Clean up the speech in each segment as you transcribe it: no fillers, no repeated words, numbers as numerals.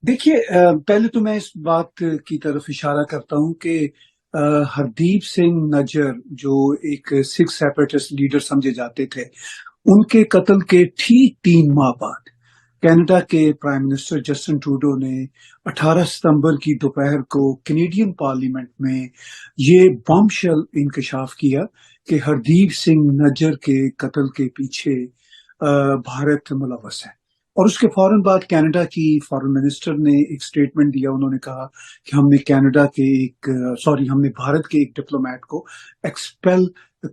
देखिए, पहले तो मैं इस बात की तरफ इशारा करता हूं कि हरदीप सिंह नज्जर जो एक सिख सेपरेटिस्ट लीडर समझे जाते थे, उनके कत्ल के ठीक 3 माह बाद कनाडा के प्राइम मिनिस्टर जस्टिन ट्रूडो ने 18 सितंबर की दोपहर को कैनेडियन पार्लियामेंट में ये बॉम्बशेल इंकशाफ किया कि हरदीप सिंह नज्जर के कत्ल के पीछे भारत मुलव्वस है। और उसके फौरन बाद कनाडा की फॉरेन मिनिस्टर ने एक स्टेटमेंट दिया। उन्होंने कहा कि हमने भारत के एक डिप्लोमेट को एक्सपेल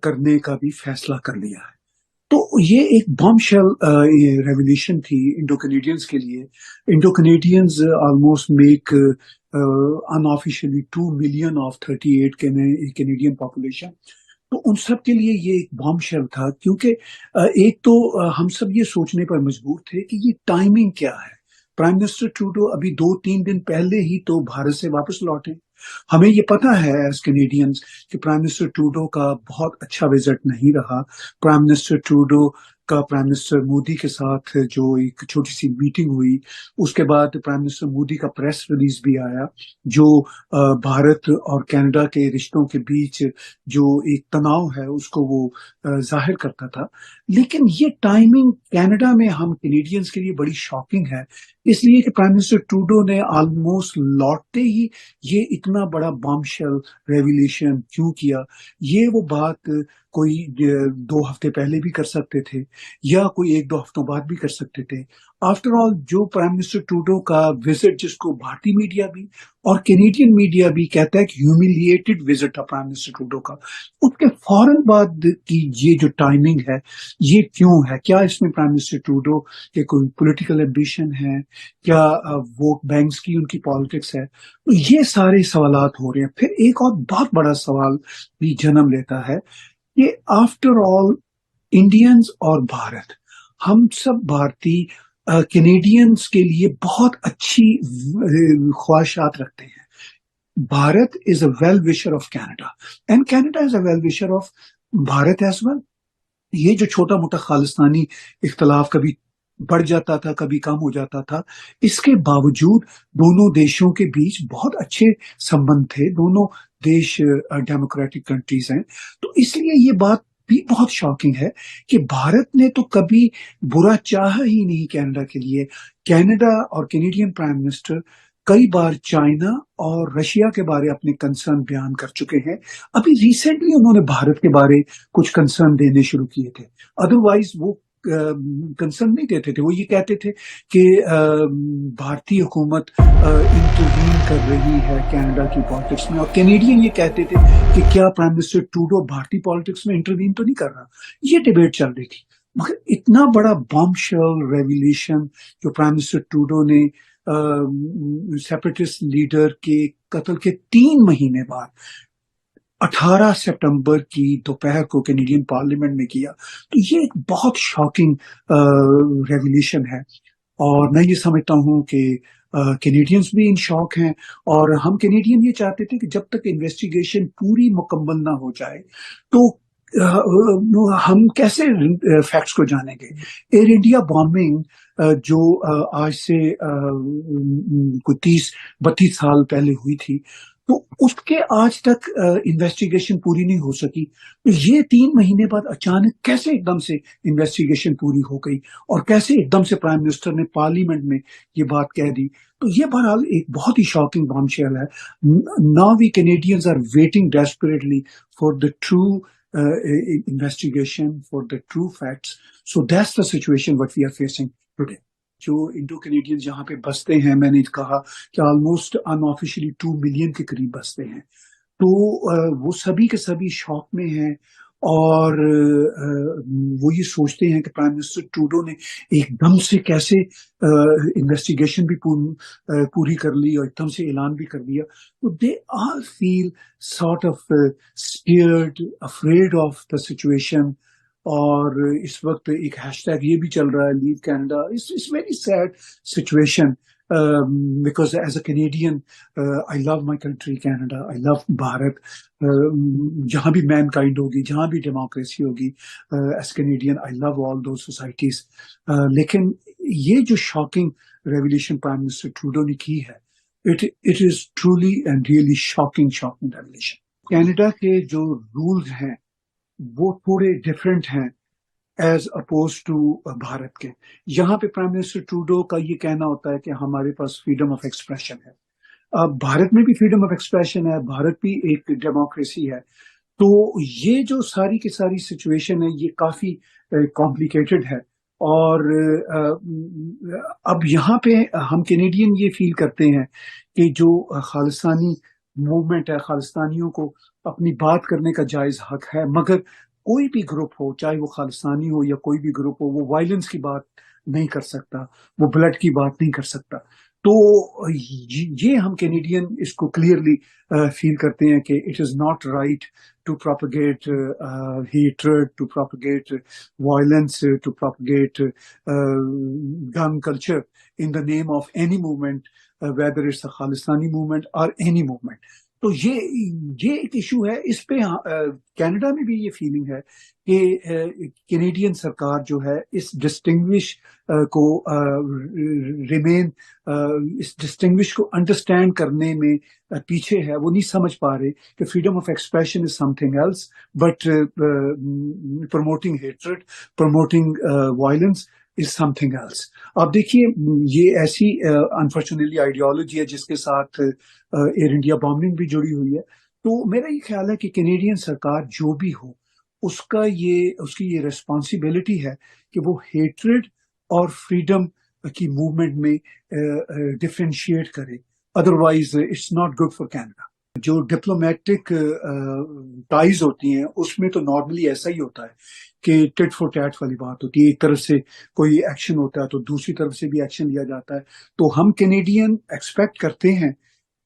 करने का भी फैसला कर लिया है। तो ये एक बॉम्बशेल रेवोल्यूशन थी इंडो कैनेडियंस के लिए। Indo Canadians almost make unofficially 2 million of 38 Canadian population. तो उन सब के लिए ये एक बॉम्बशेल था, क्योंकि एक तो हम सब ये सोचने पर मजबूर थे कि ये टाइमिंग क्या है। प्राइम मिनिस्टर ट्रूडो अभी 2-3 दिन पहले ही तो भारत से वापस लौटे। हमें ये पता है एज कैनेडियंस कि प्राइम मिनिस्टर ट्रूडो का बहुत अच्छा विजिट नहीं रहा। प्राइम मिनिस्टर ट्रूडो का प्राइम मिनिस्टर मोदी के साथ जो एक छोटी सी मीटिंग हुई, उसके बाद प्राइम मिनिस्टर मोदी का प्रेस रिलीज भी आया, जो भारत और कनाडा के रिश्तों के बीच जो एक तनाव है उसको वो जाहिर करता था। लेकिन ये टाइमिंग कनाडा में हम कैनेडियंस के लिए बड़ी शॉकिंग है, इसलिए कि प्राइम मिनिस्टर ट्रूडो ने ऑलमोस्ट लौटते ही ये इतना बड़ा बॉम्बशेल रेवोल्यूशन क्यों किया। ये वो बात कोई 2 हफ्ते पहले भी कर सकते थे, या कोई 1-2 हफ्तों बाद भी कर सकते थे। आफ्टर ऑल, जो प्राइम मिनिस्टर ट्रूडो का विजिट, जिसको भारतीय मीडिया भी और कैनेडियन मीडिया भी कहता है कि ह्यूमिलिएटेड विजिट था प्राइम मिनिस्टर ट्रूडो का, उसके फौरन बाद की ये जो टाइमिंग है, ये क्यों है? क्या इसमें प्राइम मिनिस्टर ट्रूडो के कोई पॉलिटिकल एम्बिशन है? क्या वोट बैंक्स की उनकी पॉलिटिक्स है? तो ये सारे सवालात हो रहे हैं। फिर एक और बहुत बड़ा सवाल भी जन्म लेता है कि आफ्टर ऑल, इंडियंस और भारत, हम सब भारतीय कैनेडियंस के लिए बहुत अच्छी ख्वाहिशात रखते हैं। Bharat is a well wisher of Canada, and Canada is a well wisher of Bharat as well. ये जो छोटा मोटा खालिस्तानी इख्तलाफ कभी बढ़ जाता था, कभी कम हो जाता था, इसके बावजूद दोनों देशों के बीच बहुत अच्छे संबंध थे। दोनों देश डेमोक्रेटिक कंट्रीज हैं। तो इसलिए ये बात भी बहुत शॉकिंग है कि भारत ने तो कभी बुरा चाहा ही नहीं कनाडा के लिए। कनाडा और कैनेडियन प्राइम मिनिस्टर कई बार चाइना और रशिया के बारे अपने कंसर्न बयान कर चुके हैं। अभी रिसेंटली उन्होंने भारत के बारे कुछ कंसर्न देने शुरू किए थे। अदरवाइज वो कंसर्न नहीं देते थे। वो ये कहते थे कि भारतीय हुकूमत इंटरवीन कर रही है कनाडा की पॉलिटिक्स में, और कैनेडियन ये कहते थे कि क्या प्राइम मिनिस्टर ट्रूडो भारतीय पॉलिटिक्स में इंटरवीन तो नहीं कर रहा। ये डिबेट चल रही थी। मगर इतना बड़ा बॉम्बशेल रेवोल्यूशन जो प्राइम मिनिस्टर ट्रूडो ने सेपरेटिस्ट लीडर के कत्ल के 3 महीने बाद 18 सितंबर की दोपहर को कैनेडियन पार्लियामेंट में किया, तो ये एक बहुत शॉकिंग रेवोल्यूशन है। और मैं ये समझता हूँ कि कैनेडियंस भी इन शॉक हैं, और हम कैनेडियन ये चाहते थे कि जब तक इन्वेस्टिगेशन पूरी मुकम्मल ना हो जाए तो हम कैसे फैक्ट्स को जानेंगे। एयर इंडिया बॉम्बिंग जो आज से कोई 30-32 साल पहले हुई थी, तो उसके आज तक इन्वेस्टिगेशन पूरी नहीं हो सकी। तो ये 3 महीने बाद अचानक कैसे एकदम से इन्वेस्टिगेशन पूरी हो गई, और कैसे एकदम से प्राइम मिनिस्टर ने पार्लियामेंट में ये बात कह दी। तो ये बहरहाल एक बहुत ही शॉकिंग बॉम्बशेल है। Now we Canadians are waiting desperately for the true investigation, for the true facts. So that's the situation what we are facing today. जो इंडो कैनेडियन जहाँ पे बसते हैं, मैंने कहा कि ऑलमोस्ट अनऑफिशियली 2 मिलियन के करीब बसते हैं। तो वो सभी के सभी शॉक में हैं, और वो ये सोचते हैं कि प्राइम मिनिस्टर ट्रूडो ने एकदम से कैसे इन्वेस्टिगेशन भी पूरी कर ली और एकदम से ऐलान भी कर दिया। तो they all feel sort of scared, afraid of the situation. और इस वक्त एक हैशटैग ये भी चल रहा है, leave Canada. It's very sad situation, because as a Canadian, I love my country, Canada. I love Bharat. जहाँ भी मैनकाइंड होगी, जहाँ भी डेमोक्रेसी होगी, as Canadian, I love all those societies. लेकिन ये जो shocking revolution prime minister Trudeau نے کی ہے, it is truly and really shocking revolution. Canada کے جو رولز ہیں وہ تھوڑے ڈفرینٹ ہیں ایز اپوز ٹو بھارت کے. یہاں پہ پرائم منسٹر ٹروڈو کا یہ کہنا ہوتا ہے کہ ہمارے پاس فریڈم آف ایکسپریشن ہے. اب بھارت میں بھی فریڈم آف ایکسپریشن ہے, بھارت بھی ایک ڈیموکریسی ہے. تو یہ جو ساری کی ساری سچویشن ہے یہ کافی کمپلیکیٹڈ ہے. اور اب یہاں پہ ہم کینیڈین یہ فیل کرتے ہیں کہ جو خالصانی موومنٹ ہے, خالستانیوں کو اپنی بات کرنے کا جائز حق ہے, مگر کوئی بھی گروپ ہو, چاہے وہ خالستانی ہو یا کوئی بھی گروپ ہو, وہ وائلنس کی بات نہیں کر سکتا, وہ بلڈ کی بات نہیں کر سکتا. تو یہ ہم کینیڈین اس کو کلیئرلی فیل کرتے ہیں کہ it is not right to propagate hatred, to propagate violence, to propagate gun culture in the name of any movement, whether it's a Khalistani movement or any movement. تو یہ ایک ایشو ہے. اس پہ کینیڈا میں بھی یہ فیلنگ ہے کہ کینیڈین سرکار جو ہے اس ڈسٹنگوش کو اس ڈسٹنگوش کو انڈرسٹینڈ کرنے میں پیچھے ہے. وہ نہیں سمجھ پا رہے کہ freedom of expression is something else, but promoting hatred, promoting violence is something else. آپ دیکھیے یہ ایسی انفارچونیٹلی آئیڈیالوجی ہے جس کے ساتھ ایئر انڈیا بامبنگ بھی جڑی ہوئی ہے. تو میرا یہ خیال ہے کہ کینیڈین سرکار جو بھی ہو اس کی یہ ریسپانسبلٹی ہے کہ وہ ہیٹریڈ اور فریڈم کی موومنٹ میں ڈفرینشیٹ کرے, otherwise it's not good for Canada. جو ڈپلومیٹک ٹائز ہوتی ہیں اس میں تو نارملی ایسا ہی ہوتا ہے کہ ٹٹ فور ٹیٹ والی بات ہوتی ہے, ایک طرف سے کوئی ایکشن ہوتا ہے تو دوسری طرف سے بھی ایکشن لیا جاتا ہے. تو ہم کینیڈین ایکسپیکٹ کرتے ہیں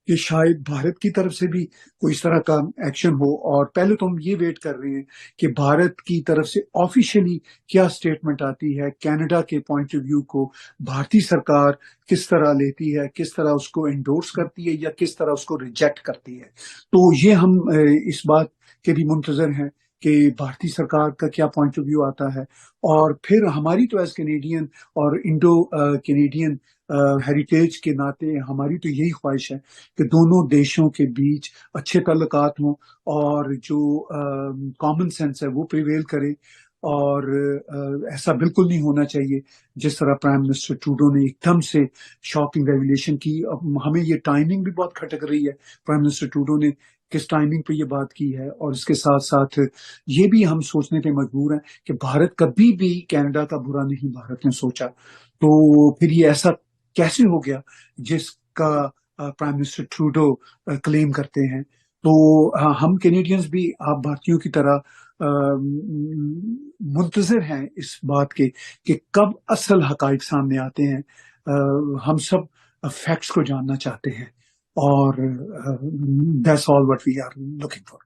کہ شاید بھارت کی طرف سے بھی کوئی اس طرح کا ایکشن ہو, اور پہلے تو ہم یہ ویٹ کر رہے ہیں کہ بھارت کی طرف سے آفیشلی کیا سٹیٹمنٹ آتی ہے, کینیڈا کے پوائنٹ آف ویو کو بھارتی سرکار کس طرح لیتی ہے, کس طرح اس کو انڈورس کرتی ہے یا کس طرح اس کو ریجیکٹ کرتی ہے. تو یہ ہم اس بات کے بھی منتظر ہیں کہ بھارتی سرکار کا کیا پوائنٹ آف ویو آتا ہے. اور پھر ہماری تو ایز کینیڈین اور انڈو کینیڈین ہیریٹیج کے ناطے ہماری تو یہی خواہش ہے کہ دونوں دیشوں کے بیچ اچھے تعلقات ہوں اور جو کامن سینس ہے وہ پریویل کرے. اور ایسا بالکل نہیں ہونا چاہیے جس طرح پرائم منسٹر ٹروڈو نے ایک دم سے شاکنگ ریولیوشن کی. ہمیں یہ ٹائمنگ بھی بہت کھٹک رہی ہے, پرائم منسٹر ٹروڈو نے کس ٹائمنگ پہ یہ بات کی ہے, اور اس کے ساتھ ساتھ یہ بھی ہم سوچنے پہ مجبور ہیں کہ بھارت کبھی بھی کینیڈا کا برا نہیں بھارت نے سوچا. تو پھر یہ ایسا کیسے ہو گیا جس کا پرائم منسٹر ٹروڈو کلیم کرتے ہیں. تو ہم کینیڈینز بھی آپ بھارتیوں کی طرح منتظر ہیں اس بات کے کہ کب اصل حقائق سامنے آتے ہیں. ہم سب فیکٹس کو جاننا چاہتے ہیں, اور that's all what we are looking for.